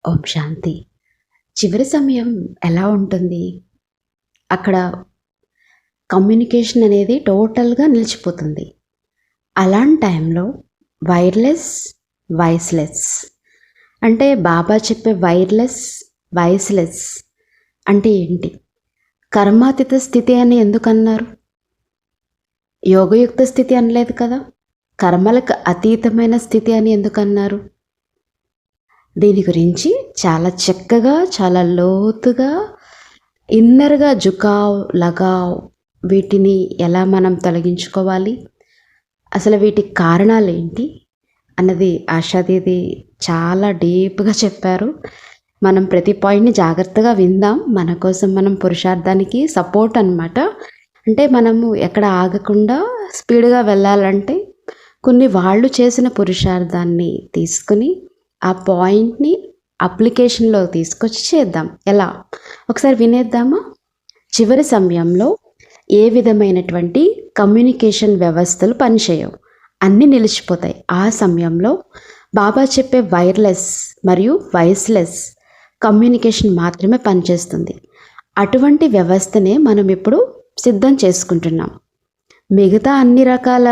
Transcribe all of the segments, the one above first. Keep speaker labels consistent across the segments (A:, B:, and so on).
A: ఓం శాంతి. చివరి సమయం ఎలా ఉంటుంది? అక్కడ కమ్యూనికేషన్ అనేది టోటల్‌గా నిలిచిపోతుంది. అలాంటి టైంలో వైర్‌లెస్, వాయిస్‌లెస్ అంటే బాబా చెప్పే వైర్‌లెస్, వాయిస్‌లెస్ అంటే ఏంటి? కర్మాతీత స్థితి అని ఎందుకన్నారు? యోగయుక్త స్థితి అనలేదు కదా! కర్మలకు అతీతమైన స్థితి అని ఎందుకన్నారు? దీని గురించి చాలా చక్కగా, చాలా లోతుగా, ఇన్నర్‌గా జుకావ్, లగావ్ వీటిని ఎలా మనం తొలగించుకోవాలి? అసలు వీటికి కారణాలేంటి? అన్నది ఆషాదీది చాలా డీప్‌గా చెప్పారు. మనం ప్రతి పాయింట్‌ని జాగ్రత్తగా విందాం. మన కోసం మనం పురుషార్థానికి సపోర్ట్ అనమాట. అంటే మనము ఎక్కడ ఆగకుండా స్పీడ్‌గా వెళ్ళాలంటే కొన్ని వాళ్ళు చేసిన పురుషార్థాన్ని తీసుకొని ఆ పాయింట్‌ని అప్లికేషన్‌లో తీసుకొచ్చి చేద్దాం. ఎలా? ఒకసారి వినేద్దామా? చివరి సమయంలో ఏ విధమైనటువంటి కమ్యూనికేషన్ వ్యవస్థలు పనిచేయవు. అన్నీ నిలిచిపోతాయి. ఆ సమయంలో బాబా చెప్పే వైర్‌లెస్ మరియు వాయిస్‌లెస్ కమ్యూనికేషన్ మాత్రమే పనిచేస్తుంది. అటువంటి వ్యవస్థనే మనం ఇప్పుడు సిద్ధం చేసుకుంటున్నాం. మిగతా అన్ని రకాల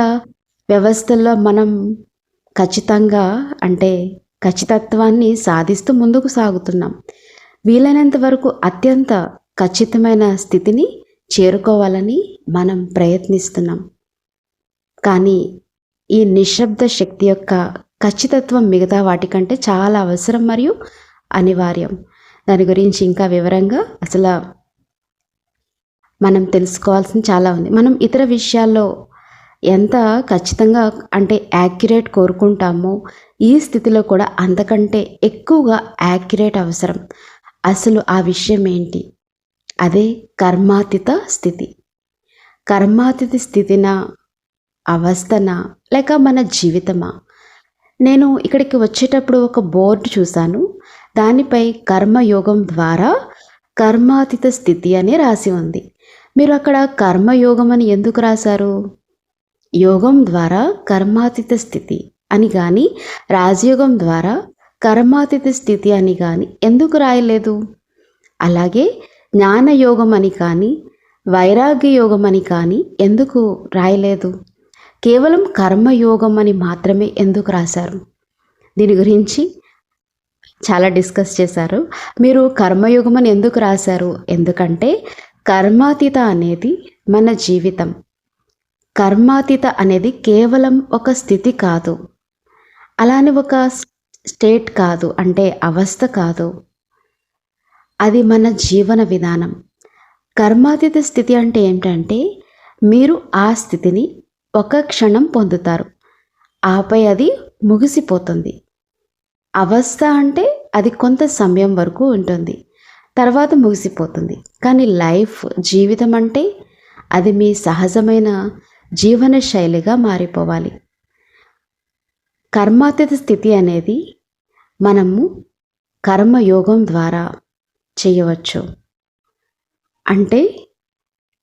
A: వ్యవస్థల్లో మనం ఖచ్చితంగా అంటే ఖచ్చితత్వాన్ని సాధిస్తూ ముందుకు సాగుతున్నాం. వీలైనంత వరకు అత్యంత ఖచ్చితమైన స్థితిని చేరుకోవాలని మనం ప్రయత్నిస్తున్నాం. కానీ ఈ నిశ్శబ్ద శక్తి యొక్క ఖచ్చితత్వం మిగతా వాటికంటే చాలా అవసరం మరియు అనివార్యం. దాని గురించి ఇంకా వివరంగా అసలు మనం తెలుసుకోవాల్సింది చాలా ఉంది. మనం ఇతర విషయాల్లో ఎంత ఖచ్చితంగా అంటే యాక్యురేట్ కోరుకుంటామో ఈ స్థితిలో కూడా అంతకంటే ఎక్కువగా యాక్యురేట్ అవసరం. అసలు ఆ విషయం ఏంటి? అదే కర్మాతీత స్థితి. కర్మాతీత స్థితినా, అవస్థనా, లేక మన జీవితమా? నేను ఇక్కడికి వచ్చేటప్పుడు ఒక బోర్డు చూశాను. దానిపై కర్మయోగం ద్వారా కర్మాతీత స్థితి అని రాసి ఉంది. మీరు అక్కడ కర్మయోగం అని ఎందుకు రాశారు? యోగం ద్వారా కర్మాతీత స్థితి అని కానీ, రాజయోగం ద్వారా కర్మాతీత స్థితి అని కానీ ఎందుకు రాయలేదు? అలాగే జ్ఞానయోగం అని కానీ, వైరాగ్య యోగం అని కానీ ఎందుకు రాయలేదు? కేవలం కర్మయోగం అని మాత్రమే ఎందుకు రాశారు? దీని గురించి చాలా డిస్కస్ చేశారు. మీరు కర్మయోగం అని ఎందుకు రాశారు? ఎందుకంటే కర్మాతీత అనేది మన జీవితం. కర్మాతీత అనేది కేవలం ఒక స్థితి కాదు, అలానే ఒక స్టేట్ కాదు, అంటే అవస్థ కాదు. అది మన జీవన విధానం. కర్మాతీత స్థితి అంటే ఏంటంటే మీరు ఆ స్థితిని ఒక క్షణం పొందుతారు, ఆపై అది ముగిసిపోతుంది. అవస్థ అంటే అది కొంత సమయం వరకు ఉంటుంది, తర్వాత ముగిసిపోతుంది. కానీ లైఫ్, జీవితం అంటే అది మీ సహజమైన జీవన శైలిగా మారిపోవాలి. కర్మాతీత స్థితి అనేది మనము కర్మయోగం ద్వారా చేయవచ్చు. అంటే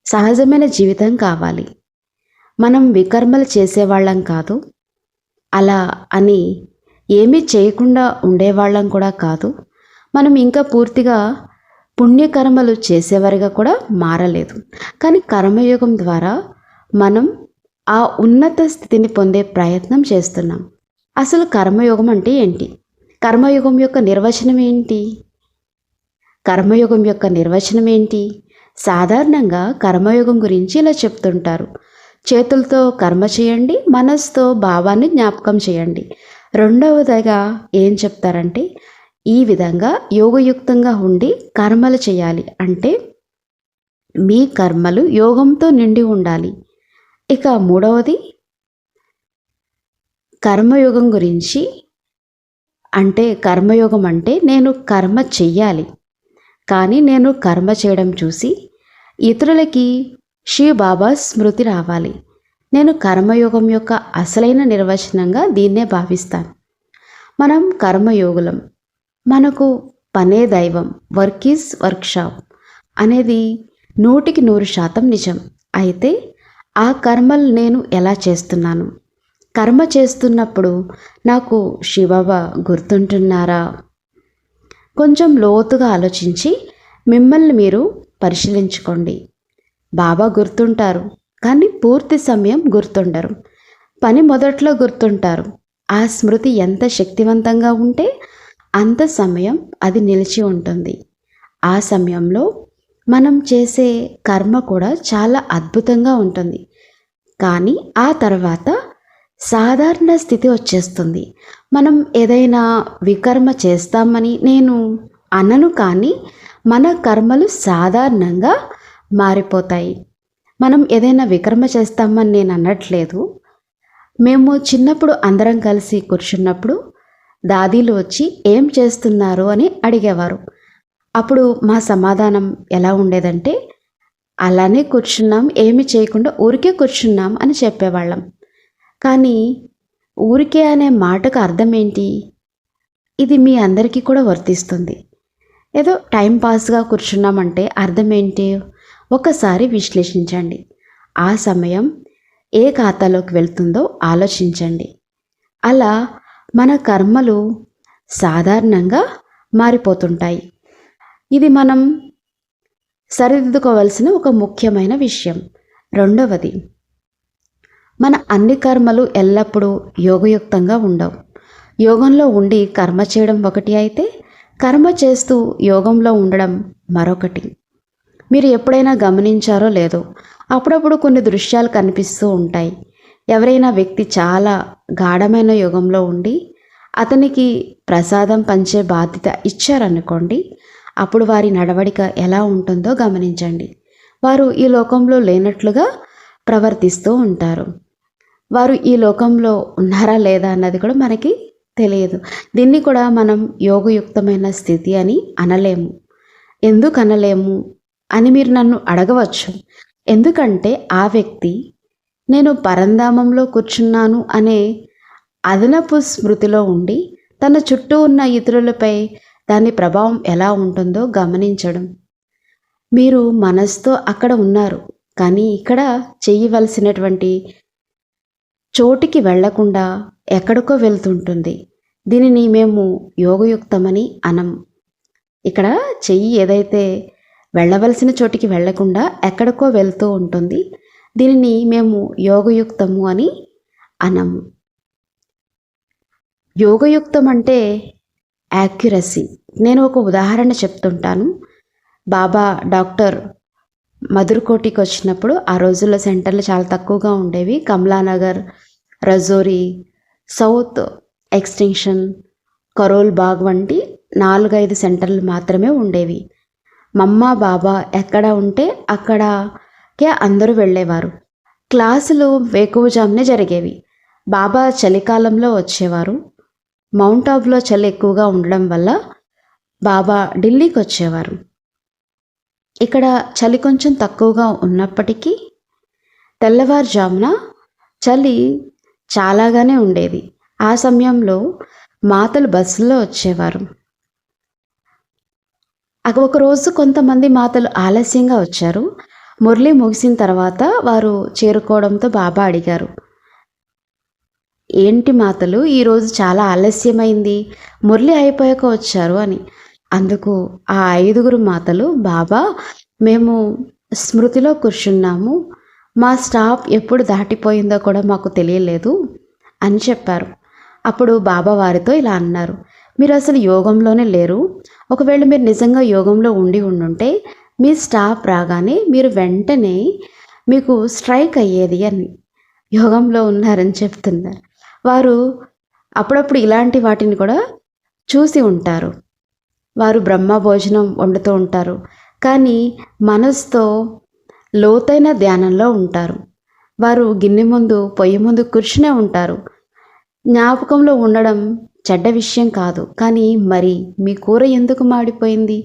A: సహజమైన జీవితం కావాలి. మనం వికర్మలు చేసేవాళ్ళం కాదు, అలా అని ఏమీ చేయకుండా ఉండేవాళ్ళం కూడా కాదు. మనం ఇంకా పూర్తిగా పుణ్యకర్మలు చేసేవారిగా కూడా మారలేదు. కానీ కర్మయోగం ద్వారా మనం ఆ ఉన్నత స్థితిని పొందే ప్రయత్నం చేస్తున్నాం. అసలు కర్మయోగం అంటే ఏంటి? కర్మయోగం యొక్క నిర్వచనం ఏంటి? కర్మయోగం యొక్క నిర్వచనం ఏంటి? సాధారణంగా కర్మయోగం గురించి ఇలా చెప్తుంటారు. చేతులతో కర్మ చేయండి, మనసుతో భావాన్ని జ్ఞాపకం చేయండి. రెండవదిగా ఏం చెప్తారంటే ఈ విధంగా యోగయుక్తంగా ఉండి కర్మలు చేయాలి. అంటే మీ కర్మలు యోగంతో నిండి ఉండాలి. ఇక మూడవది కర్మయోగం గురించి అంటే కర్మయోగం అంటే నేను కర్మ చెయ్యాలి, కానీ నేను కర్మ చేయడం చూసి ఇతరులకి శివబాబా స్మృతి రావాలి. నేను కర్మయోగం యొక్క అసలైన నిర్వచనంగా దీన్నే భావిస్తాను. మనం కర్మయోగులం, మనకు పనే దైవం, వర్క్ ఈజ్ వర్క్షాప్ అనేది 100% నిజం. అయితే ఆ కర్మలు నేను ఎలా చేస్తున్నాను? కర్మ చేస్తున్నప్పుడు నాకు శివబాబా గుర్తుంటున్నారా? కొంచెం లోతుగా ఆలోచించి మిమ్మల్ని మీరు పరిశీలించుకోండి. బాబా గుర్తుంటారు, కానీ పూర్తి సమయం గుర్తుండరు. పని మొదట్లో గుర్తుంటారు. ఆ స్మృతి ఎంత శక్తివంతంగా ఉంటే అంత సమయం అది నిలిచి ఉంటుంది. ఆ సమయంలో మనం చేసే కర్మ కూడా చాలా అద్భుతంగా ఉంటుంది. కానీ ఆ తర్వాత సాధారణ స్థితి వచ్చేస్తుంది. మనం ఏదైనా వికర్మ చేస్తామని నేను అనను, కానీ మన కర్మలు సాధారణంగా మారిపోతాయి. మనం ఏదైనా వికర్మ చేస్తామని నేను అనట్లేదు. మేము చిన్నప్పుడు అందరం కలిసి కూర్చున్నప్పుడు దాదీలు వచ్చి ఏం చేస్తున్నారు అని అడిగేవారు. అప్పుడు మా సమాధానం ఎలా ఉండేదంటే, అలానే కూర్చున్నాం, ఏమి చేయకుండా ఊరికే కూర్చున్నాం అని చెప్పేవాళ్ళం. కానీ ఊరికే అనే మాటకు అర్థం ఏంటి? ఇది మీ అందరికీ కూడా వర్తిస్తుంది. ఏదో టైం పాస్గా కూర్చున్నామంటే అర్థం ఏంటి? ఒకసారి విశ్లేషించండి. ఆ సమయం ఏ ఖాతాలోకి వెళ్తుందో ఆలోచించండి. అలా మన కర్మలు సాధారణంగా మారిపోతుంటాయి. ఇది మనం సరిదిద్దుకోవాల్సిన ఒక ముఖ్యమైన విషయం. రెండవది, మన అన్ని కర్మలు ఎల్లప్పుడూ యోగయుక్తంగా ఉండవు. యోగంలో ఉండి కర్మ చేయడం ఒకటి అయితే, కర్మ చేస్తూ యోగంలో ఉండడం మరొకటి. మీరు ఎప్పుడైనా గమనించారో లేదో, అప్పుడప్పుడు కొన్ని దృశ్యాలు కనిపిస్తూ ఉంటాయి. ఎవరైనా వ్యక్తి చాలా గాఢమైన యోగంలో ఉండి అతనికి ప్రసాదం పంచే బాధ్యత ఇచ్చారనుకోండి, అప్పుడు వారి నడవడిక ఎలా ఉంటుందో గమనించండి. వారు ఈ లోకంలో లేనట్లుగా ప్రవర్తిస్తూ ఉంటారు. వారు ఈ లోకంలో ఉన్నారా లేదా అన్నది కూడా మనకి తెలియదు. దీన్ని కూడా మనం యోగయుక్తమైన స్థితి అని అనలేము. ఎందుకు అనలేము అని మీరు నన్ను అడగవచ్చు. ఎందుకంటే ఆ వ్యక్తి నేను పరంధామంలో కూర్చున్నాను అనే అదనపు స్మృతిలో ఉండి తన చుట్టూ ఉన్న ఇతరులపై దాని ప్రభావం ఎలా ఉంటుందో గమనించడం. మీరు మనసుతో అక్కడ ఉన్నారు, కానీ ఇక్కడ చేయవలసినటువంటి చోటికి వెళ్లకుండా ఎక్కడికో వెళ్తుంటుంది. దీనిని మేము యోగయుక్తమని అనం. ఇక్కడ చెయ్యి ఏదైతే వెళ్ళవలసిన చోటికి వెళ్లకుండా ఎక్కడికో వెళ్తూ ఉంటుంది, దీనిని మేము యోగయుక్తము అని అనము. యోగయుక్తం అంటే యాక్యురసీ. నేను ఒక ఉదాహరణ చెప్తుంటాను. బాబా డాక్టర్ మధురకోటికి వచ్చినప్పుడు, ఆ రోజుల్లో సెంటర్లు చాలా తక్కువగా ఉండేవి. కమలానగర్, రజోరీ, సౌత్ ఎక్స్టెన్షన్, కరోల్ బాగ్ వంటి 4-5 సెంటర్లు మాత్రమే ఉండేవి. మమ్మ బాబా ఎక్కడ ఉంటే అక్కడకే అందరూ వెళ్ళేవారు. క్లాసులు వేకువజామునే జరిగేవి. బాబా చలికాలంలో వచ్చేవారు. మౌంట్ ఆబులో చలి ఎక్కువగా ఉండడం వల్ల బాబా ఢిల్లీకి వచ్చేవారు. ఇక్కడ చలి కొంచెం తక్కువగా ఉన్నప్పటికీ తెల్లవారుజామున చలి చాలాగానే ఉండేది. ఆ సమయంలో మాతలు బస్సుల్లో వచ్చేవారు. ఒకరోజు కొంతమంది మాతలు ఆలస్యంగా వచ్చారు. మురళి ముగిసిన తర్వాత వారు చేరుకోవడంతో బాబా అడిగారు, ఏంటి మాతలు, ఈరోజు చాలా ఆలస్యమైంది, మురళి అయిపోయాక వచ్చారు అని. అందుకు ఆ 5 మాతలు, బాబా మేము స్మృతిలో కూర్చున్నాము, మా స్టాప్ ఎప్పుడు దాటిపోయిందో కూడా మాకు తెలియలేదు అని చెప్పారు. అప్పుడు బాబా వారితో ఇలా అన్నారు, మీరు అసలు యోగంలోనే లేరు. ఒకవేళ మీరు నిజంగా యోగంలో ఉండుంటే మీ స్టాప్ రాగానే మీరు వెంటనే మీకు స్ట్రైక్ అయ్యేది అని. యోగంలో ఉన్నారని చెప్తున్నారు. వారు అప్పుడప్పుడు ఇలాంటి వాటిని కూడా చూసి ఉంటారు. వారు బ్రహ్మ భోజనం వండుతూ ఉంటారు, కానీ మనసుతో లోతైన ధ్యానంలో ఉంటారు. వారు గిన్నె ముందు, పొయ్యి ముందు కూర్చునే ఉంటారు. జ్ఞాపకంలో ఉండడం చెడ్డ విషయం కాదు, కానీ మరి మీ కూర ఎందుకు మాడిపోయింది?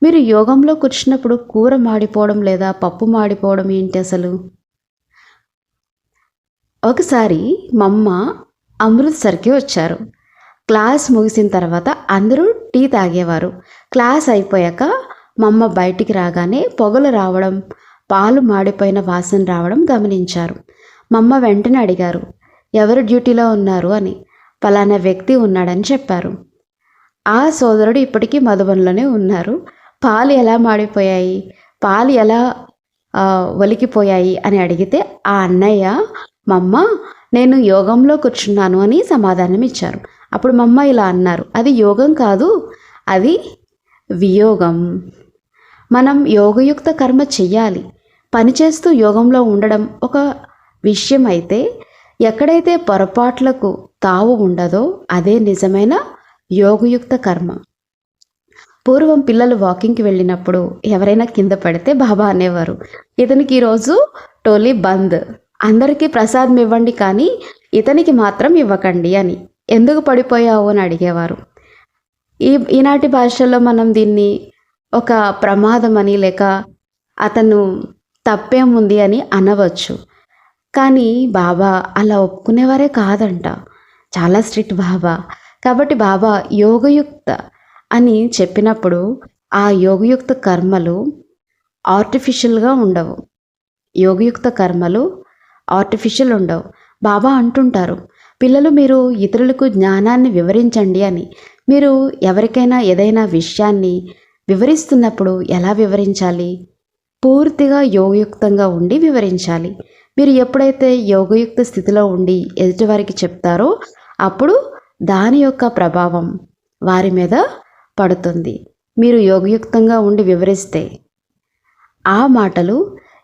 A: మీరు యోగంలో కూర్చున్నప్పుడు కూర మాడిపోవడం లేదా పప్పు మాడిపోవడం ఏంటి అసలు? ఒకసారి మమ్మ అమృత్సర్కి వచ్చారు. క్లాస్ ముగిసిన తర్వాత అందరూ టీ తాగేవారు. క్లాస్ అయిపోయాక మమ్మ బయటికి రాగానే పొగలు రావడం, పాలు మాడిపోయిన వాసన రావడం గమనించారు. మమ్మ వెంటనే అడిగారు, ఎవరు డ్యూటీలో ఉన్నారు అని. పలానా వ్యక్తి ఉన్నాడని చెప్పారు. ఆ సోదరుడు ఇప్పటికీ మధుబన్‌లోనే ఉన్నారు. పాలు ఎలా మాడిపోయాయి, పాలు ఎలా ఒలికిపోయాయి అని అడిగితే ఆ అన్నయ్య మమ్మ నేను యోగంలో కూర్చున్నాను అని సమాధానం ఇచ్చారు. అప్పుడు మమ్మ ఇలా అన్నారు, అది యోగం కాదు, అది వియోగం. మనం యోగయుక్త కర్మ చెయ్యాలి. పనిచేస్తూ యోగంలో ఉండడం ఒక విషయం అయితే, ఎక్కడైతే పొరపాట్లకు తావు ఉండదో అదే నిజమైన యోగయుక్త కర్మ. పూర్వం పిల్లలు వాకింగ్కి వెళ్ళినప్పుడు ఎవరైనా కింద పడితే బాబా అనేవారు, ఇతనికి ఈరోజు టోలీ బంద్, అందరికీ ప్రసాదం ఇవ్వండి కానీ ఇతనికి మాత్రం ఇవ్వకండి అని. ఎందుకు పడిపోయావు అని అడిగేవారు. ఈనాటి భాషలో మనం దీన్ని ఒక ప్రమాదం అని లేక అతను తప్పేముంది అని అనవచ్చు. కానీ బాబా అలా ఒప్పుకునేవారే కాదంట. చాలా స్ట్రిక్ట్ బాబా. కాబట్టి బాబా యోగయుక్త అని చెప్పినప్పుడు ఆ యోగయుక్త కర్మలు ఆర్టిఫిషియల్గా ఉండవు. యోగయుక్త కర్మలు ఆర్టిఫిషియల్ ఉండవు. బాబా అంటుంటారు, పిల్లలు మీరు ఇతరులకు జ్ఞానాన్ని వివరించండి అని. మీరు ఎవరికైనా ఏదైనా విషయాన్ని వివరిస్తున్నప్పుడు ఎలా వివరించాలి? పూర్తిగా యోగయుక్తంగా ఉండి వివరించాలి. మీరు ఎప్పుడైతే యోగయుక్త స్థితిలో ఉండి ఎదుటివారికి చెప్తారో అప్పుడు దాని యొక్క ప్రభావం వారి మీద పడుతుంది. మీరు యోగయుక్తంగా ఉండి వివరిస్తే ఆ మాటలు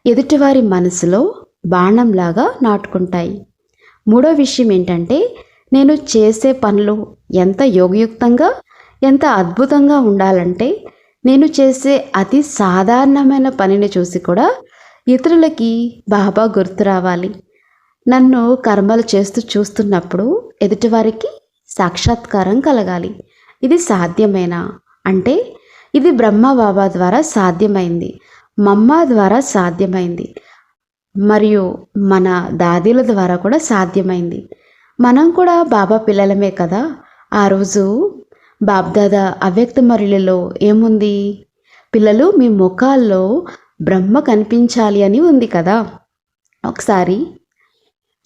A: ఎదుటివారి మనసులో బాణంలాగా నాటుకుంటాయి. మూడో విషయం ఏంటంటే, నేను చేసే పనులు ఎంత యోగయుక్తంగా ఎంత అద్భుతంగా ఉండాలంటే, నేను చేసే అతి సాధారణమైన పనిని చూసి కూడా ఇతరులకి బాబా గుర్తు రావాలి. నన్ను కర్మలు చేస్తూ చూస్తున్నప్పుడు ఎదుటివారికి సాక్షాత్కారం కలగాలి. ఇది సాధ్యమేనా అంటే, ఇది బ్రహ్మ బాబా ద్వారా సాధ్యమైంది, మమ్మ ద్వారా సాధ్యమైంది, మరియు మన దాదీల ద్వారా కూడా సాధ్యమైంది. మనం కూడా బాబా పిల్లలమే కదా. ఆ రోజు బాబ్దాదా అవ్యక్త మరులలో ఏముంది? పిల్లలు మీ ముఖాల్లో బ్రహ్మ కనిపించాలి అని ఉంది కదా. ఒకసారి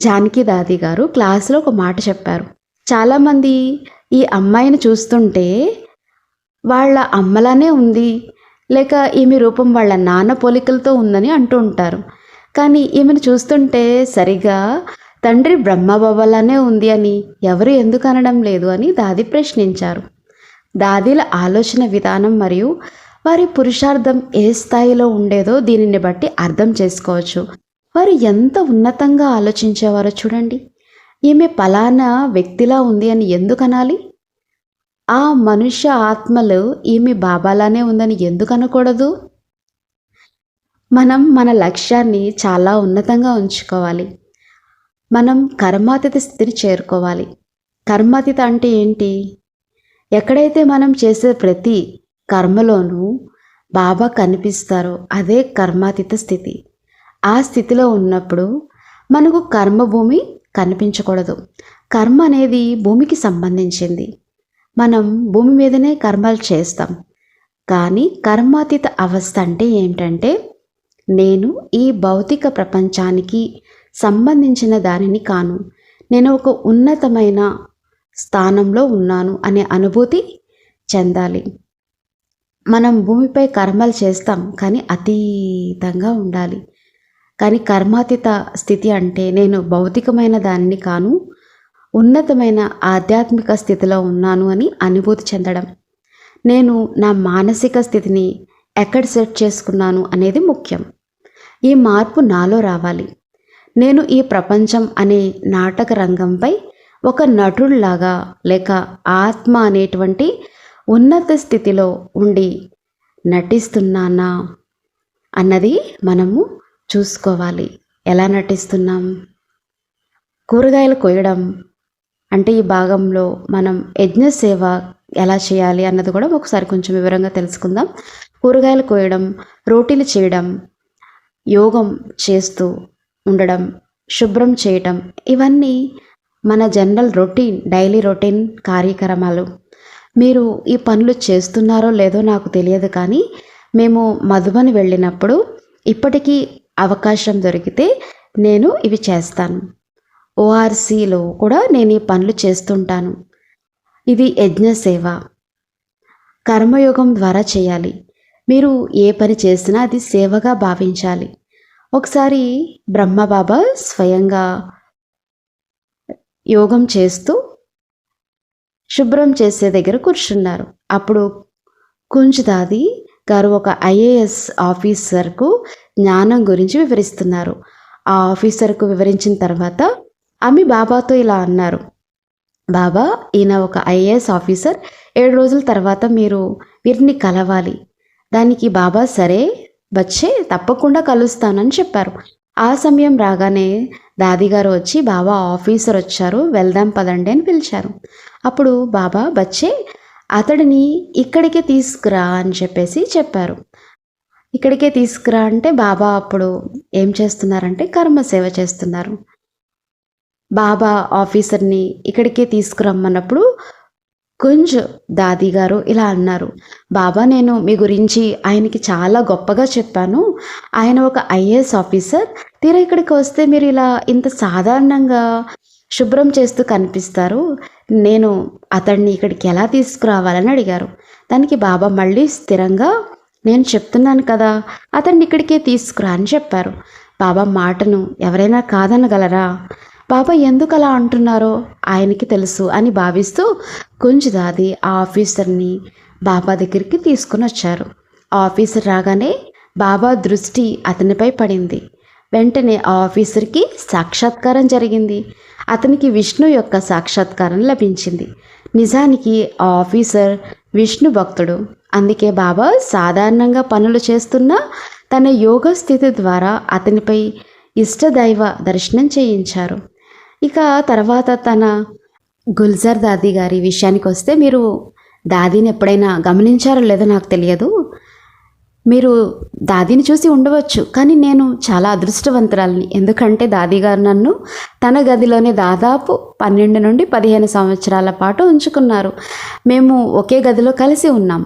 A: జానకి దాది గారు క్లాసులో ఒక మాట చెప్పారు. చాలామంది ఈ అమ్మాయిని చూస్తుంటే వాళ్ళ అమ్మలానే ఉంది, లేక ఈమె రూపం వాళ్ళ నాన్న పోలికలతో ఉందని అంటూ ఉంటారు. కానీ ఈమెను చూస్తుంటే సరిగా తండ్రి బ్రహ్మబాబాలానే ఉంది అని ఎవరు ఎందుకు అనడం లేదు అని దాది ప్రశ్నించారు. దాదీల ఆలోచన విధానం మరియు వారి పురుషార్థం ఏ స్థాయిలో ఉండేదో దీనిని బట్టి అర్థం చేసుకోవచ్చు. వారు ఎంత ఉన్నతంగా ఆలోచించేవారో చూడండి. ఈమె పలానా వ్యక్తిలా ఉంది అని ఎందుకు అనాలి? ఆ మనుష్య ఆత్మలు ఈమె బాబాలానే ఉందని ఎందుకు అనకూడదు? మనం మన లక్ష్యాన్ని చాలా ఉన్నతంగా ఉంచుకోవాలి. మనం కర్మాతీత స్థితిని చేరుకోవాలి. కర్మాతీత అంటే ఏంటి? ఎక్కడైతే మనం చేసే ప్రతి కర్మలోనూ బాబా కనిపిస్తారో అదే కర్మాతీత స్థితి. ఆ స్థితిలో ఉన్నప్పుడు మనకు కర్మభూమి కనిపించకూడదు. కర్మ అనేది భూమికి సంబంధించింది. మనం భూమి మీదనే కర్మలు చేస్తాం. కానీ కర్మాతీత అవస్థ అంటే ఏంటంటే, నేను ఈ భౌతిక ప్రపంచానికి సంబంధించిన దానిని కాను, నేను ఒక ఉన్నతమైన స్థానంలో ఉన్నాను అనే అనుభూతి చెందాలి. మనం భూమిపై కర్మలు చేస్తాం కానీ అతీతంగా ఉండాలి. కానీ కర్మాతీత స్థితి అంటే నేను భౌతికమైన దానిని కాను, ఉన్నతమైన ఆధ్యాత్మిక స్థితిలో ఉన్నాను అని అనుభూతి చెందడం. నేను నా మానసిక స్థితిని ఎక్కడ సెట్ చేసుకున్నాను అనేది ముఖ్యం. ఈ మార్పు నాలో రావాలి. నేను ఈ ప్రపంచం అనే నాటక రంగంపై ఒక నటుడిలాగా లేక ఆత్మ అనేటువంటి ఉన్నత స్థితిలో ఉండి నటిస్తున్నానా అన్నది మనము చూసుకోవాలి. ఎలా నటిస్తున్నాం? కూరగాయలు కొయ్యడం అంటే ఈ భాగంలో మనం యజ్ఞ సేవ ఎలా చేయాలి అన్నది కూడా ఒకసారి కొంచెం వివరంగా తెలుసుకుందాం. కూరగాయలు కోయడం, రోటీలు చేయడం, యోగం చేస్తూ ఉండడం, శుభ్రం చేయటం, ఇవన్నీ మన జనరల్ రొటీన్, డైలీ రొటీన్ కార్యక్రమాలు. మీరు ఈ పనులు చేస్తున్నారో లేదో నాకు తెలియదు, కానీ మేము మధుబని వెళ్ళినప్పుడు ఇప్పటికీ అవకాశం దొరికితే నేను ఇవి చేస్తాను. ఓఆర్సీలో కూడా నేను ఈ పనులు చేస్తుంటాను. ఇది యజ్ఞ సేవ. కర్మయోగం ద్వారా చేయాలి. మీరు ఏ పని చేసినా అది సేవగా భావించాలి. ఒకసారి బ్రహ్మబాబా స్వయంగా యోగం చేస్తూ శుభ్రం చేసే దగ్గర కూర్చున్నారు. అప్పుడు కుంజ్దాది గారు ఒక ఐఏఎస్ ఆఫీసర్కు జ్ఞానం గురించి వివరిస్తున్నారు. ఆ ఆఫీసర్కు వివరించిన తర్వాత ఆమె బాబాతో ఇలా అన్నారు, బాబా, ఈయన ఒక ఐఏఎస్ ఆఫీసర్, 7 రోజుల తర్వాత మీరు వీరిని కలవాలి. దానికి బాబా సరే వచ్చే తప్పకుండా కలుస్తానని చెప్పారు. ఆ సమయం రాగానే దాదిగారు వచ్చి, బాబా ఆఫీసర్ వచ్చారు, వెళ్దాం పదండి అని పిలిచారు. అప్పుడు బాబా బచ్చే అతడిని ఇక్కడికే తీసుకురా అని చెప్పారు. ఇక్కడికే తీసుకురా అంటే బాబా అప్పుడు ఏం చేస్తున్నారంటే కర్మసేవ చేస్తున్నారు. బాబా ఆఫీసర్ని ఇక్కడికే తీసుకురమ్మన్నప్పుడు కుంజ్ దాది గారు ఇలా అన్నారు, బాబా, నేను మీ గురించి ఆయనకి చాలా గొప్పగా చెప్పాను. ఆయన ఒక ఐఏఎస్ ఆఫీసర్. తీరా ఇక్కడికి వస్తే మీరు ఇలా ఇంత సాధారణంగా శుభ్రం చేస్తూ కనిపిస్తారు. నేను అతన్ని ఇక్కడికి ఎలా తీసుకురావాలని అడిగారు. దానికి బాబా మళ్ళీ స్థిరంగా, నేను చెప్తున్నాను కదా, అతన్ని ఇక్కడికే తీసుకురా అని చెప్పారు. బాబా మాటను ఎవరైనా కాదనగలరా? బాబా ఎందుకు అలా అంటున్నారో ఆయనకి తెలుసు అని భావిస్తూ కుంజ్దాది ఆ ఆఫీసర్ని బాబా దగ్గరికి తీసుకుని వచ్చారు. ఆ ఆఫీసర్ రాగానే బాబా దృష్టి అతనిపై పడింది. వెంటనే ఆ ఆఫీసర్కి సాక్షాత్కారం జరిగింది. అతనికి విష్ణు యొక్క సాక్షాత్కారం లభించింది. నిజానికి ఆ ఆఫీసర్ విష్ణు భక్తుడు. అందుకే బాబా సాధారణంగా పనులు చేస్తున్న తన యోగ స్థితి ద్వారా అతనిపై ఇష్టదైవ దర్శనం చేయించారు. ఇక తర్వాత తన గుల్జర్ దాది గారి విషయానికి వస్తే, మీరు దాదీని ఎప్పుడైనా గమనించారో లేదో నాకు తెలియదు. మీరు దాదీని చూసి ఉండవచ్చు, కానీ నేను చాలా అదృష్టవంతురాలిని. ఎందుకంటే దాది గారు నన్ను తన గదిలోనే దాదాపు 12 నుండి 15 సంవత్సరాల పాటు ఉంచుకున్నారు. మేము ఒకే గదిలో కలిసి ఉన్నాం.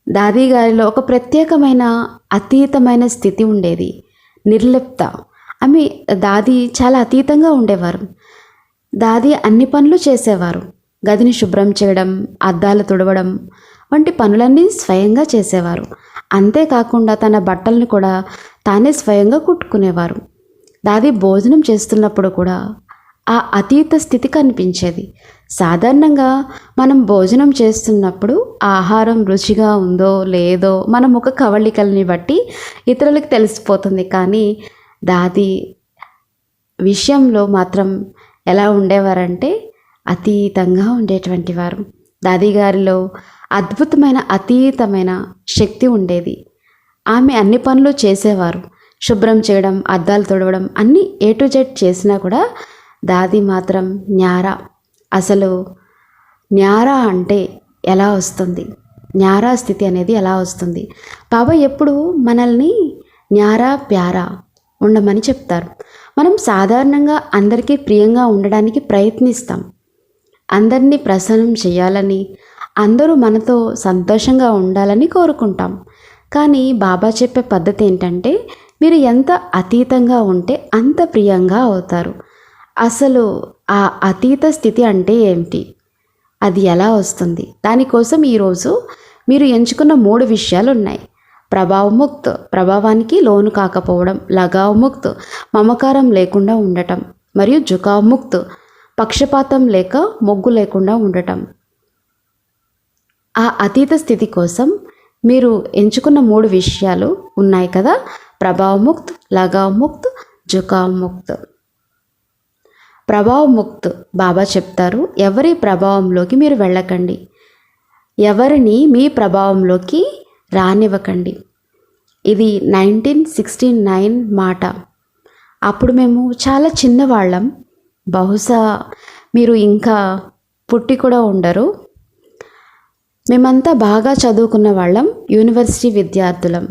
A: దాది గారిలో ఒక ప్రత్యేకమైన అతీతమైన స్థితి ఉండేది, నిర్లిప్త. ఆమె దాది చాలా అతీతంగా ఉండేవారు. దాది అన్ని పనులు చేసేవారు. గదిని శుభ్రం చేయడం, అద్దాలు తుడవడం వంటి పనులన్నీ స్వయంగా చేసేవారు. అంతేకాకుండా తన బట్టలను కూడా తానే స్వయంగా కుట్టుకునేవారు. దాది భోజనం చేస్తున్నప్పుడు కూడా ఆ అతీత స్థితి కనిపించేది. సాధారణంగా మనం భోజనం చేస్తున్నప్పుడు ఆహారం రుచిగా ఉందో లేదో మన ముఖ కవళికల్ని బట్టి ఇతరులకు తెలిసిపోతుంది. కానీ దాది విషయంలో మాత్రం ఎలా ఉండేవారంటే అతీతంగా ఉండేటువంటి వారు. దాది గారిలో అద్భుతమైన అతీతమైన శక్తి ఉండేది. ఆమె అన్ని పనులు చేసేవారు. శుభ్రం చేయడం, అద్దాలు తుడవడం అన్నీ A to Z చేసినా కూడా దాది మాత్రం న్యారా. అసలు న్యారా అంటే ఎలా వస్తుంది? న్యారా స్థితి అనేది ఎలా వస్తుంది? బాబా ఎప్పుడు మనల్ని న్యారా ప్యారా ఉండమని చెప్తారు. మనం సాధారణంగా అందరికీ ప్రియంగా ఉండడానికి ప్రయత్నిస్తాం. అందరినీ ప్రసన్నం చేయాలని, అందరూ మనతో సంతోషంగా ఉండాలని కోరుకుంటాం. కానీ బాబా చెప్పే పద్ధతి ఏంటంటే, మీరు ఎంత అతీతంగా ఉంటే అంత ప్రియంగా అవుతారు. అసలు ఆ అతీత స్థితి అంటే ఏమిటి? అది ఎలా వస్తుంది? దానికోసం ఈరోజు మీరు ఎంచుకున్న 3 విషయాలు ఉన్నాయి. ప్రభావముక్త్, ప్రభావానికి లోను కాకపోవడం. లగావముక్త్, మమకారం లేకుండా ఉండటం. మరియు జుకావముక్త్, పక్షపాతం లేక మొగ్గు లేకుండా ఉండటం. ఆ అతీత స్థితి కోసం మీరు ఎంచుకున్న 3 విషయాలు ఉన్నాయి కదా, ప్రభావముక్త్, లగావముక్త్, జుకావముక్త్. ప్రభావముక్త్ బాబా చెప్తారు, ఎవరి ప్రభావంలోకి మీరు వెళ్ళకండి, ఎవరిని మీ ప్రభావంలోకి రానివ్వకండి. ఇది 1969 మాట. అప్పుడు మేము చాలా చిన్నవాళ్ళం. బహుశా మీరు ఇంకా పుట్టి కూడా ఉండరు. మేమంతా బాగా చదువుకున్న వాళ్ళం, యూనివర్సిటీ విద్యార్థులం.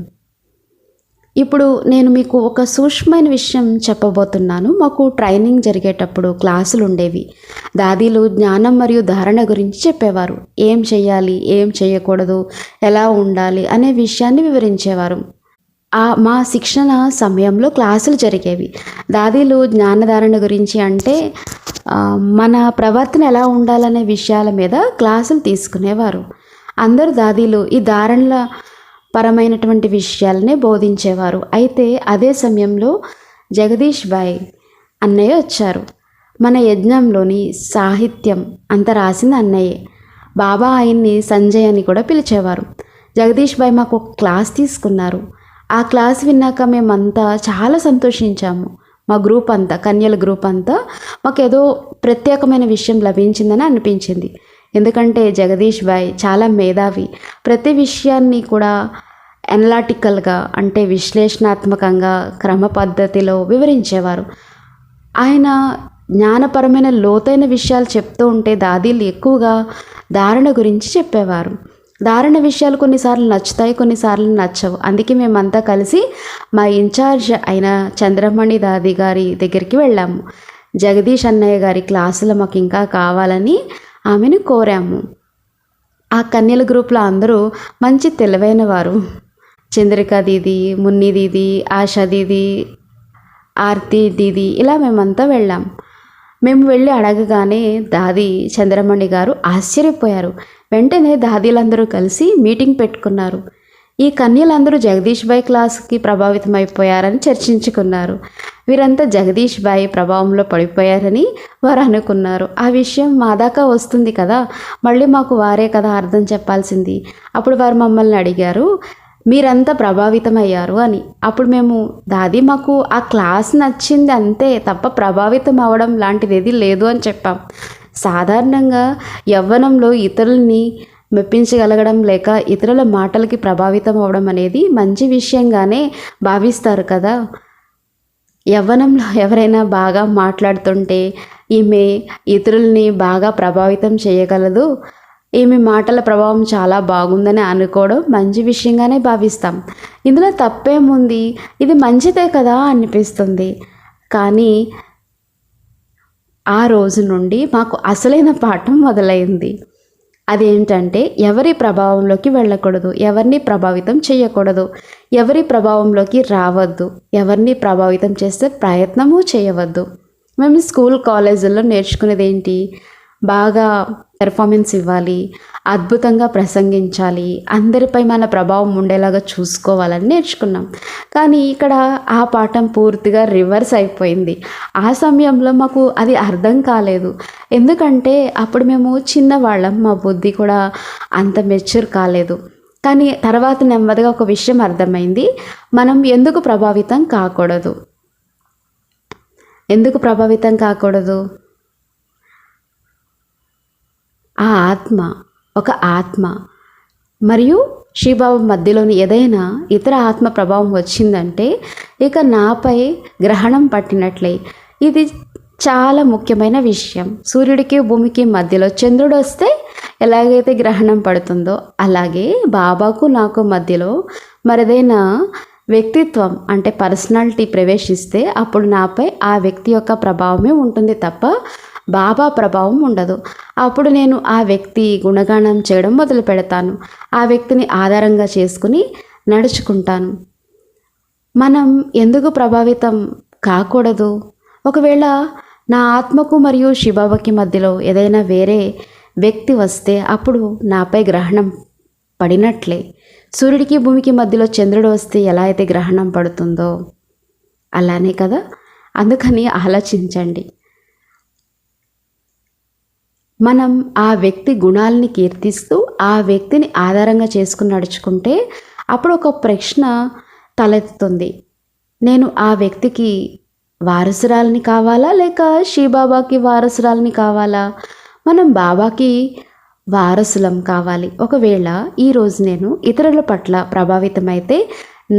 A: ఇప్పుడు నేను మీకు ఒక సూక్ష్మమైన విషయం చెప్పబోతున్నాను. మాకు ట్రైనింగ్ జరిగేటప్పుడు క్లాసులు ఉండేవి. దాదీలు జ్ఞానం మరియు ధారణ గురించి చెప్పేవారు. ఏం చేయాలి, ఏం చేయకూడదు, ఎలా ఉండాలి అనే విషయాన్ని వివరించేవారు. మా శిక్షణ సమయంలో క్లాసులు జరిగేవి. దాదీలు జ్ఞానధారణ గురించి అంటే మన ప్రవర్తన ఎలా ఉండాలనే విషయాల మీద క్లాసులు తీసుకునేవారు. అందరు దాదీలు ఈ ధారణల పరమైనటువంటి విషయాలనే బోధించేవారు. అయితే అదే సమయంలో జగదీష్ భాయ్ అన్నయ్య వచ్చారు. మన యజ్ఞంలోని సాహిత్యం అంత రాసింది అన్నయ్యే. బాబా ఆయన్ని సంజయ్ అని కూడా పిలిచేవారు. జగదీష్ భాయ్ మాకు ఒక క్లాస్ తీసుకున్నారు. ఆ క్లాస్ విన్నాక మేమంతా చాలా సంతోషించాము. మా గ్రూప్ అంతా, కన్యల గ్రూప్ అంతా మాకేదో ప్రత్యేకమైన విషయం లభించిందని అనిపించింది. ఎందుకంటే జగదీష్ భాయ్ చాలా మేధావి. ప్రతి విషయాన్ని కూడా అనలాటికల్గా అంటే విశ్లేషణాత్మకంగా క్రమ పద్ధతిలో వివరించేవారు. ఆయన జ్ఞానపరమైన లోతైన విషయాలు చెప్తూ ఉంటే దాదీలు ఎక్కువగా ధారణ గురించి చెప్పేవారు. ధారణ విషయాలు కొన్నిసార్లు నచ్చుతాయి, కొన్నిసార్లు నచ్చవు. అందుకే మేమంతా కలిసి మా ఇన్ఛార్జ్ అయిన చంద్రమణి దాది గారి దగ్గరికి వెళ్ళాము. జగదీష్ అన్నయ్య గారి క్లాసులు మాకు ఇంకా కావాలని ఆమెను కోరాము. ఆ కన్యల గ్రూప్లో అందరూ మంచి తెలివైన వారు. చంద్రిక దీది, మున్ని దీది, ఆశా దీది, ఆర్తి దీది, ఇలా మేమంతా వెళ్ళాం. మేము వెళ్ళి అడగగానే దాది చంద్రమణి గారు ఆశ్చర్యపోయారు. వెంటనే దాదీలందరూ కలిసి మీటింగ్ పెట్టుకున్నారు. ఈ కన్యలందరూ జగదీష్ భాయ్ క్లాస్కి ప్రభావితం అయిపోయారని చర్చించుకున్నారు. వీరంతా జగదీష్ భాయ్ ప్రభావంలో పడిపోయారని వారు అనుకున్నారు. ఆ విషయం మా దాకా వస్తుంది కదా, మళ్ళీ మాకు వారే కదా అర్థం చెప్పాల్సింది. అప్పుడు వారు మమ్మల్ని అడిగారు, మీరంతా ప్రభావితం అయ్యారు అని. అప్పుడు మేము, దాది మాకు ఆ క్లాస్ నచ్చింది అంతే తప్ప ప్రభావితం అవ్వడం లాంటిది ఏది లేదు అని చెప్పాం. సాధారణంగా యవ్వనంలో ఇతరుల్ని మెప్పించగలగడం లేక ఇతరుల మాటలకి ప్రభావితం అవ్వడం అనేది మంచి విషయంగానే భావిస్తారు కదా. యవ్వనంలో ఎవరైనా బాగా మాట్లాడుతుంటే ఈమె ఇతరుల్ని బాగా ప్రభావితం చేయగలదు, ఈమె మాటల ప్రభావం చాలా బాగుందని అనుకోవడం మంచి విషయంగానే భావిస్తాం. ఇందులో తప్పేముంది, ఇది మంచిదే కదా అనిపిస్తుంది. కానీ ఆ రోజు నుండి మాకు అసలైన పాఠం మొదలైంది. అదేంటంటే ఎవరి ప్రభావంలోకి వెళ్ళకూడదు, ఎవరిని ప్రభావితం చేయకూడదు, ఎవరి ప్రభావంలోకి రావద్దు, ఎవరిని ప్రభావితం చేసే ప్రయత్నము చేయవద్దు. మేము స్కూల్ కాలేజీల్లో నేర్చుకునేది ఏంటి, బాగా పెర్ఫార్మెన్స్ ఇవ్వాలి, అద్భుతంగా ప్రసంగించాలి, అందరిపై మన ప్రభావం ఉండేలాగా చూసుకోవాలని నేర్చుకున్నాం. కానీ ఇక్కడ ఆ పాఠం పూర్తిగా రివర్స్ అయిపోయింది. ఆ సమయంలో మాకు అది అర్థం కాలేదు. ఎందుకంటే అప్పుడు మేము చిన్నవాళ్ళం, మా బుద్ధి కూడా అంత మెచ్యూర్ కాలేదు. కానీ తర్వాత నెమ్మదిగా ఒక విషయం అర్థమైంది, మనం ఎందుకు ప్రభావితం కాకూడదు. ఎందుకు ప్రభావితం కాకూడదు? ఆ ఆత్మ, ఒక ఆత్మ మరియు శివబాబు మధ్యలోని ఏదైనా ఇతర ఆత్మ ప్రభావం వచ్చిందంటే ఇక నాపై గ్రహణం పట్టినట్లే. ఇది చాలా ముఖ్యమైన విషయం. సూర్యుడికి భూమికి మధ్యలో చంద్రుడు వస్తే ఎలాగైతే గ్రహణం పడుతుందో అలాగే బాబాకు నాకు మధ్యలో మరేదైనా వ్యక్తిత్వం అంటే పర్సనాలిటీ ప్రవేశిస్తే అప్పుడు నాపై ఆ వ్యక్తి యొక్క ప్రభావమే ఉంటుంది తప్ప బాబా ప్రభావం ఉండదు. అప్పుడు నేను ఆ వ్యక్తి గుణగానం చేయడం మొదలు పెడతాను, ఆ వ్యక్తిని ఆధారంగా చేసుకుని నడుచుకుంటాను. మనం ఎందుకు ప్రభావితం కాకూడదు? ఒకవేళ నా ఆత్మకు మరియు శివబాబాకి మధ్యలో ఏదైనా వేరే వ్యక్తి వస్తే అప్పుడు నాపై గ్రహణం పడినట్లే. సూర్యుడికి భూమికి మధ్యలో చంద్రుడు వస్తే ఎలా అయితే గ్రహణం పడుతుందో అలానే కదా. అందుకని ఆలోచించండి. మనం ఆ వ్యక్తి గుణాలని కీర్తిస్తూ ఆ వ్యక్తిని ఆధారంగా చేసుకుని నడుచుకుంటే అప్పుడు ఒక ప్రశ్న తలెత్తుతుంది, నేను ఆ వ్యక్తికి వారసురాలని కావాలా లేక శివబాబాకి వారసురాలని కావాలా? మనం బాబాకి వారసులం కావాలి. ఒకవేళ ఈరోజు నేను ఇతరుల పట్ల ప్రభావితమైతే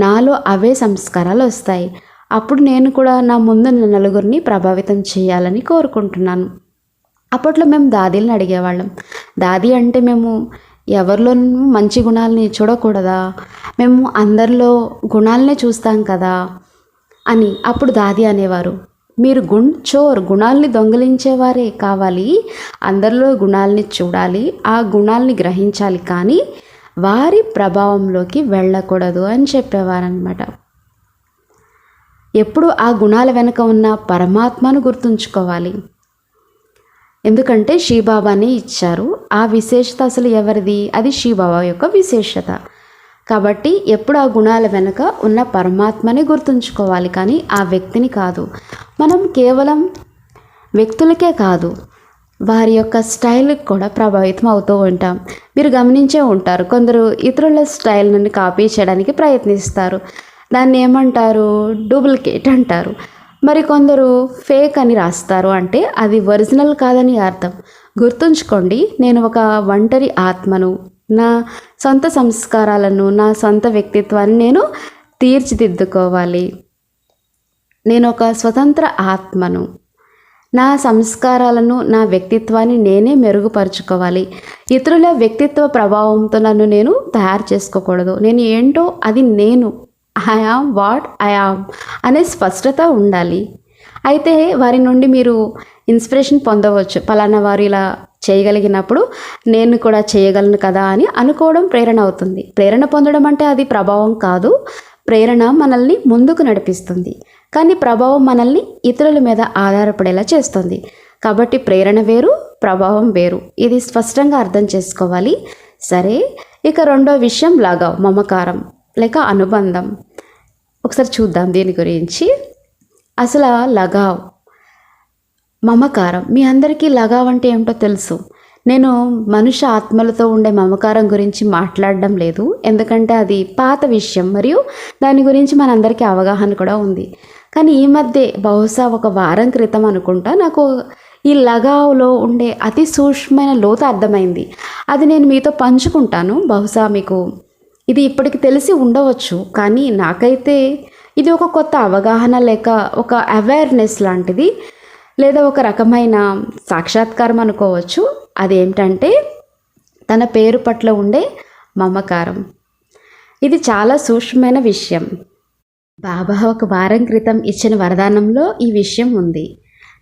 A: నాలో అవే సంస్కారాలు వస్తాయి. అప్పుడు నేను కూడా నా ముందున్న నలుగురిని ప్రభావితం చేయాలని కోరుకుంటున్నాను. అప్పట్లో మేము దాదీలను అడిగేవాళ్ళం, దాది అంటే మేము ఎవరిలోనూ మంచి గుణాలని చూడకూడదా, మేము అందరిలో గుణాలనే చూస్తాం కదా అని. అప్పుడు దాది అనేవారు, మీరు గుణాలని దొంగిలించేవారే కావాలి, అందరిలో గుణాలని చూడాలి, ఆ గుణాలని గ్రహించాలి, కానీ వారి ప్రభావంలోకి వెళ్ళకూడదు అని చెప్పేవారనమాట. ఎప్పుడు ఆ గుణాల వెనుక ఉన్న పరమాత్మను గుర్తుంచుకోవాలి. ఎందుకంటే శ్రీబాబాని ఇచ్చారు. ఆ విశేషత అసలు ఎవరిది? అది శ్రీబాబా యొక్క విశేషత. కాబట్టి ఎప్పుడు ఆ గుణాల వెనుక ఉన్న పరమాత్మని గుర్తుంచుకోవాలి, కానీ ఆ వ్యక్తిని కాదు. మనం కేవలం వ్యక్తులకే కాదు, వారి యొక్క స్టైల్కి కూడా ప్రభావితం అవుతూ ఉంటాం. మీరు గమనించే ఉంటారు, కొందరు ఇతరుల స్టైల్ నుండి కాపీ చేయడానికి ప్రయత్నిస్తారు. దాన్ని ఏమంటారు? డూప్లికేట్ అంటారు. మరి కొందరు ఫేక్ అని రాస్తారు, అంటే అది ఒరిజినల్ కాదని అర్థం. గుర్తుంచుకోండి, నేను ఒక ఒంటరి ఆత్మను. నా సొంత సంస్కారాలను, నా సొంత వ్యక్తిత్వాన్ని నేను తీర్చిదిద్దుకోవాలి. నేను ఒక స్వతంత్ర ఆత్మను. నా సంస్కారాలను, నా వ్యక్తిత్వాన్ని నేనే మెరుగుపరుచుకోవాలి. ఇతరుల వ్యక్తిత్వ ప్రభావంతో నన్ను నేను తయారు చేసుకోకూడదు. నేను ఏంటో అది నేను. I am what I am అనే స్పష్టత ఉండాలి. అయితే వారి నుండి మీరు ఇన్స్పిరేషన్ పొందవచ్చు. పలానా వారు ఇలా చేయగలిగినప్పుడు నేను కూడా చేయగలను కదా అని అనుకోవడం ప్రేరణ అవుతుంది. ప్రేరణ పొందడం అంటే అది ప్రభావం కాదు. ప్రేరణ మనల్ని ముందుకు నడిపిస్తుంది, కానీ ప్రభావం మనల్ని ఇతరుల మీద ఆధారపడేలా చేస్తుంది. కాబట్టి ప్రేరణ వేరు, ప్రభావం వేరు. ఇది స్పష్టంగా అర్థం చేసుకోవాలి. సరే, ఇక రెండో విషయం లగావ్, మమకారం లేక అనుబంధం. ఒకసారి చూద్దాం దీని గురించి. అసలు లగావ్, మమకారం. మీ అందరికీ లగావ్ అంటే ఏమిటో తెలుసు. నేను మనుష్య ఆత్మలతో ఉండే మమకారం గురించి మాట్లాడడం లేదు, ఎందుకంటే అది పాత విషయం మరియు దాని గురించి మనందరికీ అవగాహన కూడా ఉంది. కానీ ఈ మధ్య బహుశా ఒక వారం క్రితం అనుకుంటా నాకు ఈ లగావ్లో ఉండే అతి సూక్ష్మమైన లోతు అర్థమైంది. అది నేను మీతో పంచుకుంటాను. బహుశా మీకు ఇది ఇప్పటికి తెలిసి ఉండవచ్చు, కానీ నాకైతే ఇది ఒక కొత్త అవగాహన లేక ఒక అవేర్నెస్ లాంటిది, లేదా ఒక రకమైన సాక్షాత్కారం అనుకోవచ్చు. అదేమిటంటే తన పేరు పట్ల ఉండే మమకారం. ఇది చాలా సూక్ష్మమైన విషయం. బాబా ఒక వారం క్రితం ఇచ్చిన వరదానంలో ఈ విషయం ఉంది.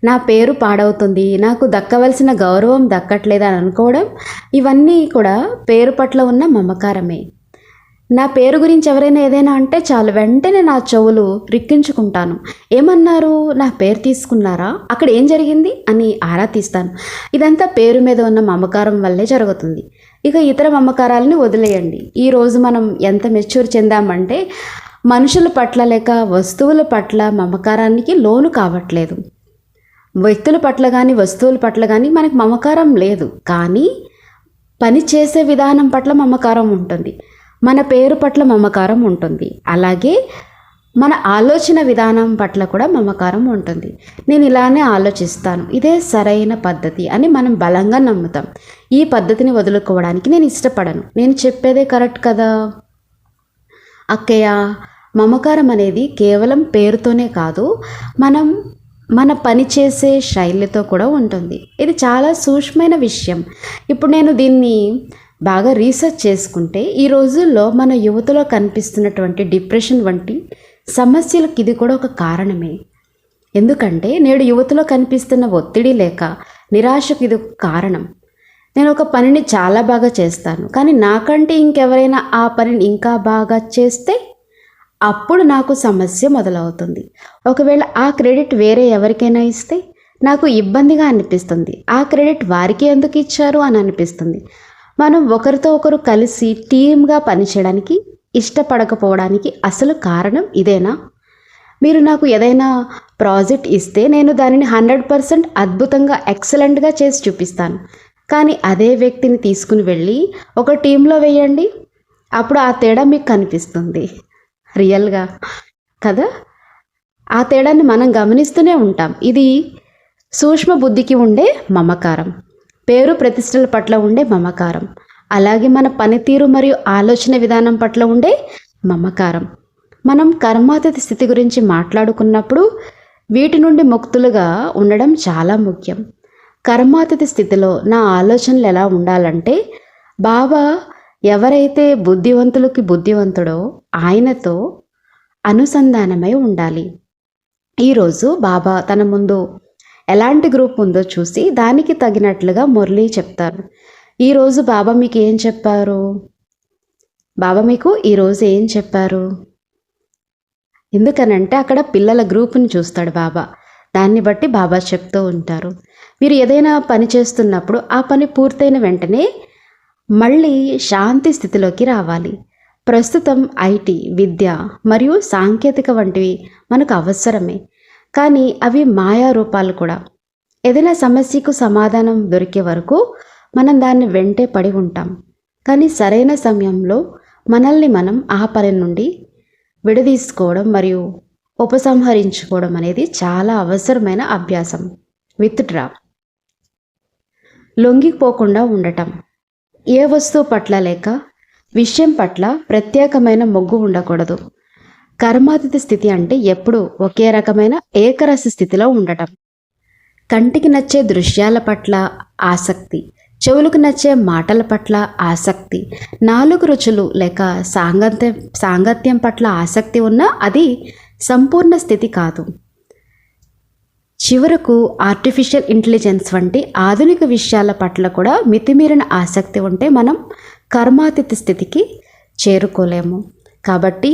A: నా పేరు పాడవుతుంది, నాకు దక్కవలసిన గౌరవం దక్కట్లేదని అనుకోవడం, ఇవన్నీ కూడా పేరు పట్ల ఉన్న మమకారమే. నా పేరు గురించి ఎవరైనా ఏదైనా అంటే చాలు వెంటనే నా చెవులు రిక్కించుకుంటాను. ఏమన్నారు? నా పేరు తీసుకున్నారా? అక్కడ ఏం జరిగింది అని ఆరా తీస్తాను. ఇదంతా పేరు మీద ఉన్న మమకారం వల్లే జరుగుతుంది. ఇక ఇతర మమకారాలని వదిలేయండి. ఈరోజు మనం ఎంత మెచ్యూర్ చెందామంటే మనుషుల పట్ల లేక వస్తువుల పట్ల మమకారానికి లోను కావట్లేదు. వ్యక్తుల పట్ల కానీ వస్తువుల పట్ల కానీ మనకు మమకారం లేదు, కానీ పని చేసే విధానం పట్ల మమకారం ఉంటుంది. మన పేరు పట్ల మమకారం ఉంటుంది. అలాగే మన ఆలోచన విధానం పట్ల కూడా మమకారం ఉంటుంది. నేను ఇలానే ఆలోచిస్తాను, ఇదే సరైన పద్ధతి అని మనం బలంగా నమ్ముతాం. ఈ పద్ధతిని వదులుకోవడానికి నేను ఇష్టపడను. నేను చెప్పేదే కరెక్ట్ కదా అక్కయ్య. మమకారం అనేది కేవలం పేరుతోనే కాదు, మన పని చేసే శైలితో కూడా ఉంటుంది. ఇది చాలా సూక్ష్మమైన విషయం. ఇప్పుడు నేను దీన్ని బాగా రీసెర్చ్ చేసుకుంటే ఈ రోజుల్లో మన యువతలో కనిపిస్తున్నటువంటి డిప్రెషన్ వంటి సమస్యలకు ఇది కూడా ఒక కారణమే. ఎందుకంటే నేడు యువతలో కనిపిస్తున్న ఒత్తిడి లేక నిరాశకు ఇది ఒక కారణం. నేను ఒక పనిని చాలా బాగా చేస్తాను, కానీ నాకంటే ఇంకెవరైనా ఆ పనిని ఇంకా బాగా చేస్తే అప్పుడు నాకు సమస్య మొదలవుతుంది. ఒకవేళ ఆ క్రెడిట్ వేరే ఎవరికైనా ఇస్తే నాకు ఇబ్బందిగా అనిపిస్తుంది. ఆ క్రెడిట్ వారికి ఎందుకు ఇచ్చారు అని అనిపిస్తుంది. మనం ఒకరితో ఒకరు కలిసి టీమ్గా పనిచేయడానికి ఇష్టపడకపోవడానికి అసలు కారణం ఇదేనా? మీరు నాకు ఏదైనా ప్రాజెక్ట్ ఇస్తే నేను దానిని 100% అద్భుతంగా ఎక్సలెంట్గా చేసి చూపిస్తాను. కానీ అదే వ్యక్తిని తీసుకుని వెళ్ళి ఒక టీంలో వేయండి, అప్పుడు ఆ తేడా మీకు కనిపిస్తుంది రియల్గా కదా. ఆ తేడాన్ని మనం గమనిస్తూనే ఉంటాం. ఇది సూక్ష్మ బుద్ధికి ఉండే మమకారం, పేరు ప్రతిష్టల పట్ల ఉండే మమకారం, అలాగే మన పనితీరు మరియు ఆలోచన విధానం పట్ల ఉండే మమకారం. మనం కర్మాతీత స్థితి గురించి మాట్లాడుకున్నప్పుడు వీటి నుండి ముక్తులుగా ఉండడం చాలా ముఖ్యం. కర్మాతీత స్థితిలో నా ఆలోచనలు ఎలా ఉండాలంటే, బాబా ఎవరైతే బుద్ధివంతులకి బుద్ధివంతుడో ఆయనతో అనుసంధానమై ఉండాలి. ఈరోజు బాబా తన ముందు ఎలాంటి గ్రూప్ ఉందో చూసి దానికి తగినట్లుగా మురళి చెప్తారు. ఈరోజు బాబా మీకు ఏం చెప్పారు? బాబా మీకు ఈరోజు ఏం చెప్పారు? ఎందుకనంటే అక్కడ పిల్లల గ్రూప్ని చూస్తాడు బాబా. దాన్ని బట్టి బాబా చెప్తూ ఉంటారు. మీరు ఏదైనా పని చేస్తున్నప్పుడు ఆ పని పూర్తయిన వెంటనే మళ్ళీ శాంతి స్థితిలోకి రావాలి. ప్రస్తుతం ఐటీ, విద్య మరియు సాంకేతిక వంటివి మనకు అవసరమే, కానీ అవి మాయా రూపాలు కూడా. ఏదైనా సమస్యకు సమాధానం దొరికే వరకు మనం దాన్ని వెంటే పడి ఉంటాం, కానీ సరైన సమయంలో మనల్ని మనం ఆ పని నుండి విడదీసుకోవడం మరియు ఉపసంహరించుకోవడం అనేది చాలా అవసరమైన అభ్యాసం. విత్డ్రా. లొంగిపోకుండా ఉండటం. ఏ వస్తువు పట్ల లేక విషయం పట్ల ప్రత్యేకమైన మొగ్గు ఉండకూడదు. కర్మాతీత స్థితి అంటే ఎప్పుడూ ఒకే రకమైన ఏకరస స్థితిలో ఉండటం. కంటికి నచ్చే దృశ్యాల పట్ల ఆసక్తి, చెవులకు నచ్చే మాటల పట్ల ఆసక్తి, నాలుగు రుచులు లేక సాంగత్యం పట్ల ఆసక్తి ఉన్నా అది సంపూర్ణ స్థితి కాదు. చివరకు ఆర్టిఫిషియల్ ఇంటెలిజెన్స్ వంటి ఆధునిక విషయాల పట్ల కూడా మితిమీరిన ఆసక్తి ఉంటే మనం కర్మాతీత స్థితికి చేరుకోలేము. కాబట్టి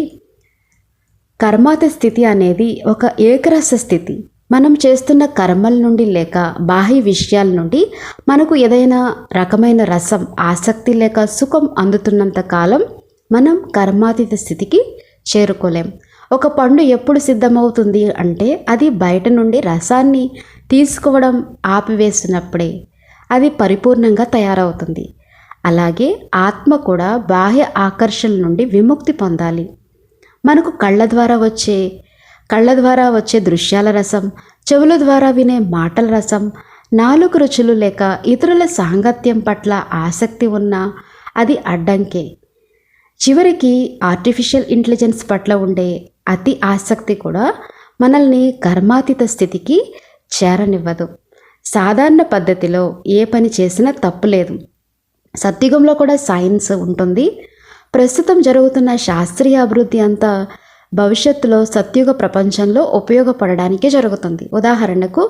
A: కర్మాతీత స్థితి అనేది ఒక ఏకరస స్థితి. మనం చేస్తున్న కర్మల నుండి లేక బాహ్య విషయాల నుండి మనకు ఏదైనా రకమైన రసం, ఆసక్తి లేక సుఖం అందుతున్నంత కాలం మనం కర్మాతీత స్థితికి చేరుకోలేం. ఒక పండు ఎప్పుడు సిద్ధమవుతుంది అంటే అది బయట నుండి రసాన్ని తీసుకోవడం ఆపివేసినప్పుడే అది పరిపూర్ణంగా తయారవుతుంది. అలాగే ఆత్మ కూడా బాహ్య ఆకర్షణ నుండి విముక్తి పొందాలి. మనకు కళ్ళ ద్వారా వచ్చే దృశ్యాల రసం, చెవుల ద్వారా వినే మాటల రసం, నాలుగు రుచులు లేక ఇతరుల సాంగత్యం పట్ల ఆసక్తి ఉన్నా అది అడ్డంకే. చివరికి ఆర్టిఫిషియల్ ఇంటెలిజెన్స్ పట్ల ఉండే అతి ఆసక్తి కూడా మనల్ని కర్మాతీత స్థితికి చేరనివ్వదు. సాధారణ పద్ధతిలో ఏ పని చేసినా తప్పులేదు. సత్యుగంలో కూడా సైన్స్ ఉంటుంది. ప్రస్తుతం జరుగుతున్న శాస్త్రీయ అభివృద్ధి అంతా భవిష్యత్తులో సత్యుగ ప్రపంచంలో ఉపయోగపడడానికే జరుగుతుంది. ఉదాహరణకు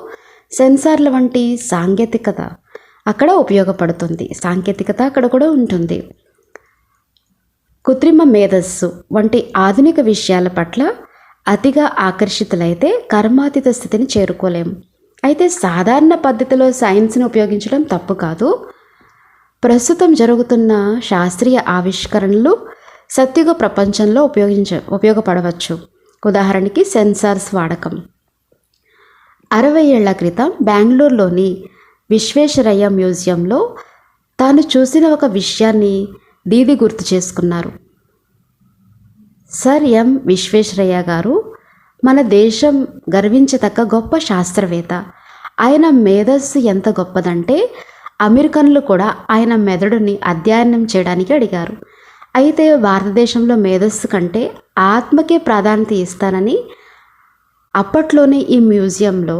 A: సెన్సార్ల వంటి సాంకేతికత అక్కడ ఉపయోగపడుతుంది. సాంకేతికత అక్కడ కూడా ఉంటుంది. కృత్రిమ మేధస్సు వంటి ఆధునిక విషయాల పట్ల అతిగా ఆకర్షితులైతే కర్మాతీత స్థితిని చేరుకోలేము. అయితే సాధారణ పద్ధతిలో సైన్స్ని ఉపయోగించడం తప్పు కాదు. ప్రస్తుతం జరుగుతున్న శాస్త్రీయ ఆవిష్కరణలు సత్యుగ ప్రపంచంలో ఉపయోగపడవచ్చు. ఉదాహరణకి సెన్సార్స్ వాడకం. 60 ఏళ్ల క్రితం బెంగళూరులోని విశ్వేశ్వరయ్య మ్యూజియంలో తాను చూసిన ఒక విషయాన్ని దీది గుర్తు చేసుకున్నారు. సర్ ఎం విశ్వేశ్వరయ్య గారు మన దేశం గర్వించదగ్గ గొప్ప శాస్త్రవేత్త. ఆయన మేధస్సు ఎంత గొప్పదంటే అమెరికన్లు కూడా ఆయన మెదడుని అధ్యయనం చేయడానికి అడిగారు. అయితే భారతదేశంలో మేధస్సు కంటే ఆత్మకే ప్రాధాన్యత ఇస్తానని అప్పట్లోనే ఈ మ్యూజియంలో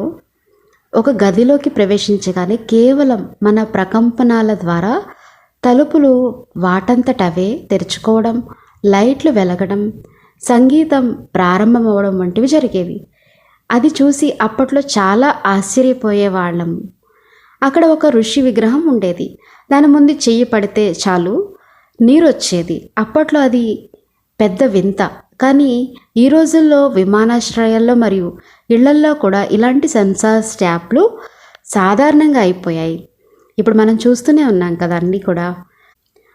A: ఒక గదిలోకి ప్రవేశించగానే కేవలం మన ప్రకంపనాల ద్వారా తలుపులు వాటంతటవే తెరుచుకోవడం, లైట్లు వెలగడం, సంగీతం ప్రారంభమవడం వంటివి జరిగేవి. అది చూసి అప్పట్లో చాలా ఆశ్చర్యపోయేవాళ్ళం. అక్కడ ఒక ఋషి విగ్రహం ఉండేది. దాని ముందు చెయ్యి పడితే చాలు నీరు వచ్చేది. అప్పట్లో అది పెద్ద వింత. కానీ ఈ రోజుల్లో విమానాశ్రయాల్లో మరియు ఇళ్లల్లో కూడా ఇలాంటి సెన్సార్ ట్యాప్లు సాధారణంగా అయిపోయాయి. ఇప్పుడు మనం చూస్తూనే ఉన్నాం కదా అన్నీ కూడా.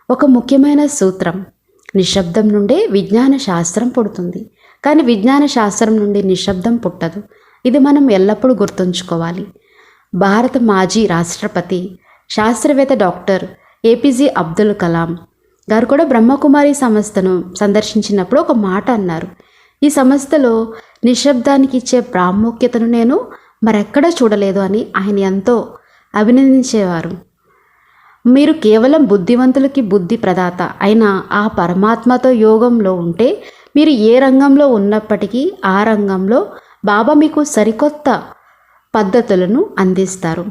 A: ఒక ముఖ్యమైన సూత్రం, నిశ్శబ్దం నుండే విజ్ఞాన శాస్త్రం పుడుతుంది, కానీ విజ్ఞాన శాస్త్రం నుండి నిశ్శబ్దం పుట్టదు. ఇది మనం ఎల్లప్పుడూ గుర్తుంచుకోవాలి. భారత మాజీ రాష్ట్రపతి శాస్త్రవేత్త డాక్టర్ ఏపీజే అబ్దుల్ కలాం గారు కూడా బ్రహ్మకుమారి సంస్థను సందర్శించినప్పుడు ఒక మాట అన్నారు. ఈ సంస్థలో నిశ్శబ్దానికి ఇచ్చే ప్రాముఖ్యతను నేను మరెక్కడా చూడలేదు అని ఆయన ఎంతో అభినందించేవారు. మీరు కేవలం బుద్ధివంతులకి బుద్ధి ప్రదాత అయిన ఆ పరమాత్మతో యోగంలో ఉంటే మీరు ఏ రంగంలో ఉన్నప్పటికీ ఆ రంగంలో బాబా మీకు సరికొత్త పద్ధతులను అందిస్తారు.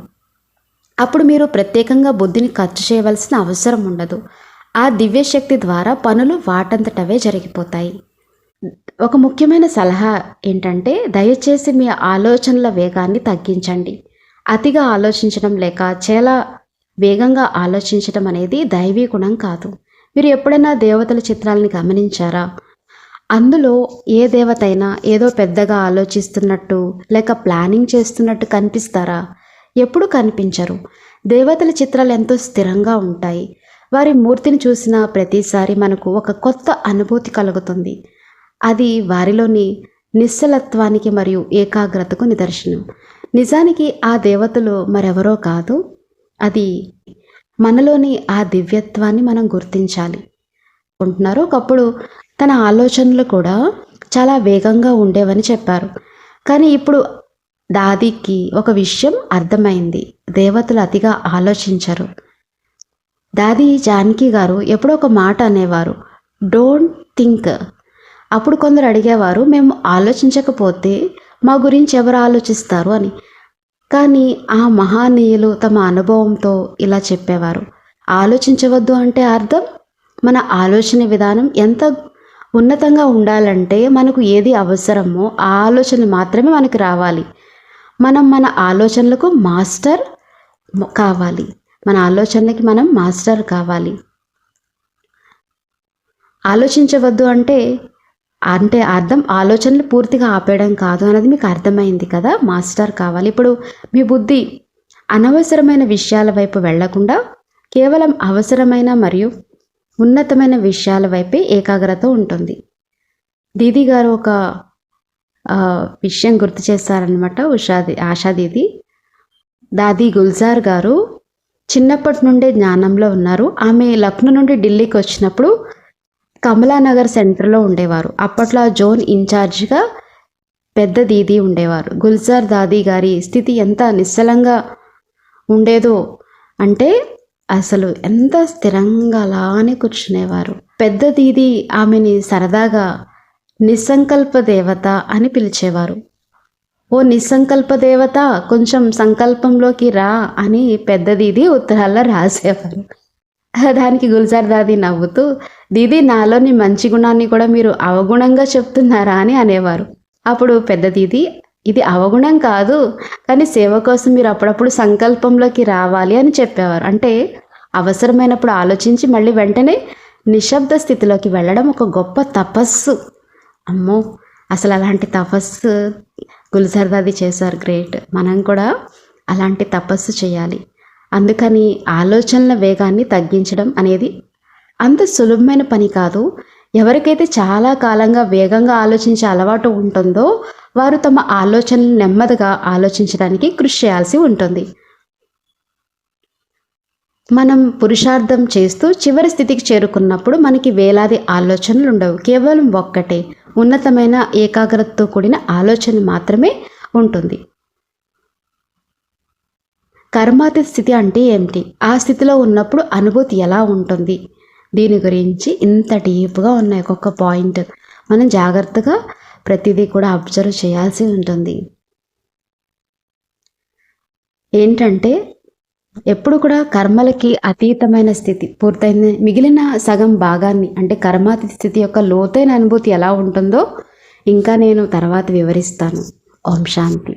A: అప్పుడు మీరు ప్రత్యేకంగా బుద్ధిని ఖర్చు చేయవలసిన అవసరం ఉండదు. ఆ దివ్యశక్తి ద్వారా పనులు వాటంతటవే జరిగిపోతాయి. ఒక ముఖ్యమైన సలహా ఏంటంటే దయచేసి మీ ఆలోచనల వేగాన్ని తగ్గించండి. అతిగా ఆలోచించడం లేక చాలా వేగంగా ఆలోచించడం అనేది దైవీ గుణం కాదు. మీరు ఎప్పుడైనా దేవతల చిత్రాలని గమనించారా? అందులో ఏ దేవతైనా ఏదో పెద్దగా ఆలోచిస్తున్నట్టు లేక ప్లానింగ్ చేస్తున్నట్టు కనిపిస్తారా? ఎప్పుడు కనిపించరు. దేవతల చిత్రాలు ఎంతో స్థిరంగా ఉంటాయి. వారి మూర్తిని చూసిన ప్రతిసారి మనకు ఒక కొత్త అనుభూతి కలుగుతుంది. అది వారిలోని నిశ్చలత్వానికి మరియు ఏకాగ్రతకు నిదర్శనం. నిజానికి ఆ దేవతలు మరెవరో కాదు, అది మనలోని ఆ దివ్యత్వాన్ని మనం గుర్తించాలి అనుకుంటున్నారు. ఒకప్పుడు తన ఆలోచనలు కూడా చాలా వేగంగా ఉండేవని చెప్పారు. కానీ ఇప్పుడు దాదికి ఒక విషయం అర్థమైంది. దేవతలు అతిగా ఆలోచించరు. దాది జానకి గారు ఎప్పుడో ఒక మాట అనేవారు, డోంట్ థింక్. అప్పుడు కొందరు అడిగేవారు, మేము ఆలోచించకపోతే మా గురించి ఎవరు ఆలోచిస్తారు అని. కానీ ఆ మహానీయులు తమ అనుభవంతో ఇలా చెప్పేవారు, ఆలోచించవద్దు అంటే అర్థం మన ఆలోచన విధానం ఎంత ఉన్నతంగా ఉండాలంటే మనకు ఏది అవసరమో ఆ ఆలోచనలు మాత్రమే మనకు రావాలి. మనం మన ఆలోచనలకు మాస్టర్ కావాలి. మన ఆలోచనలకి మనం మాస్టర్ కావాలి. ఆలోచించవద్దు అంటే అర్థం ఆలోచనలు పూర్తిగా ఆపేయడం కాదు అన్నది మీకు అర్థమైంది కదా. మాస్టర్ కావాలి. ఇప్పుడు మీ బుద్ధి అనవసరమైన విషయాల వైపు వెళ్లకుండా కేవలం అవసరమైన మరియు ఉన్నతమైన విషయాల వైపే ఏకాగ్రత ఉంటుంది. దీది గారు ఒక విషయం గుర్తు చేస్తారనమాట. ఆశా దీది. దాది గుల్జార్ గారు చిన్నప్పటి నుండే జ్ఞానంలో ఉన్నారు. ఆమె లక్నో నుండి ఢిల్లీకి వచ్చినప్పుడు కమలానగర్ సెంటర్లో ఉండేవారు. అప్పట్లో జోన్ ఇన్ఛార్జిగా పెద్ద దీది ఉండేవారు. గుల్జార్ దాది గారి స్థితి ఎంత నిశ్చలంగా ఉండేదో అంటే అసలు ఎంత స్థిరంగా అలానే కూర్చునేవారు. పెద్ద దీది ఆమెని సరదాగా నిస్సంకల్ప దేవత అని పిలిచేవారు. ఓ నిస్సంకల్ప దేవత, కొంచెం సంకల్పంలోకి రా అని పెద్ద దీది ఉత్తరాల్లో రాసేవారు. దానికి గుల్జార్ దాది నవ్వుతూ, దీది నాలోని మంచి గుణాన్ని కూడా మీరు అవగుణంగా చెప్తున్నారా అని అనేవారు. అప్పుడు పెద్ద దీది, ఇది అవగుణం కాదు, కానీ సేవ కోసం మీరు అప్పుడప్పుడు సంకల్పంలోకి రావాలి అని చెప్పేవారు. అంటే అవసరమైనప్పుడు ఆలోచించి మళ్ళీ వెంటనే నిశ్శబ్ద స్థితిలోకి వెళ్ళడం ఒక గొప్ప తపస్సు. అమ్మో, అసలు అలాంటి తపస్సు గుల్జార్ దాది చేశారు. గ్రేట్. మనం కూడా అలాంటి తపస్సు చేయాలి. అందుకని ఆలోచనల వేగాన్ని తగ్గించడం అనేది అంత సులభమైన పని కాదు. ఎవరికైతే చాలా కాలంగా వేగంగా ఆలోచించే అలవాటు ఉంటుందో వారు తమ ఆలోచనలు నెమ్మదిగా ఆలోచించడానికి కృషి చేయాల్సి ఉంటుంది. మనం పురుషార్థం చేస్తూ చివరి స్థితికి చేరుకున్నప్పుడు మనకి వేలాది ఆలోచనలు ఉండవు. కేవలం ఒక్కటే ఉన్నతమైన ఏకాగ్రతతో కూడిన ఆలోచన మాత్రమే ఉంటుంది. కర్మాతీత స్థితి అంటే ఏమిటి? ఆ స్థితిలో ఉన్నప్పుడు అనుభూతి ఎలా ఉంటుంది? దీని గురించి ఇంత డీప్గా ఉన్నాయి ఒక్కొక్క పాయింట్. మనం జాగ్రత్తగా ప్రతిదీ కూడా అబ్జర్వ్ చేయాల్సి ఉంటుంది. ఏంటంటే ఎప్పుడు కూడా కర్మలకి అతీతమైన స్థితి పూర్తయింది. మిగిలిన సగం భాగాన్ని అంటే కర్మాతీత స్థితి యొక్క లోతైన అనుభూతి ఎలా ఉంటుందో ఇంకా నేను తర్వాత వివరిస్తాను. ఓం శాంతి.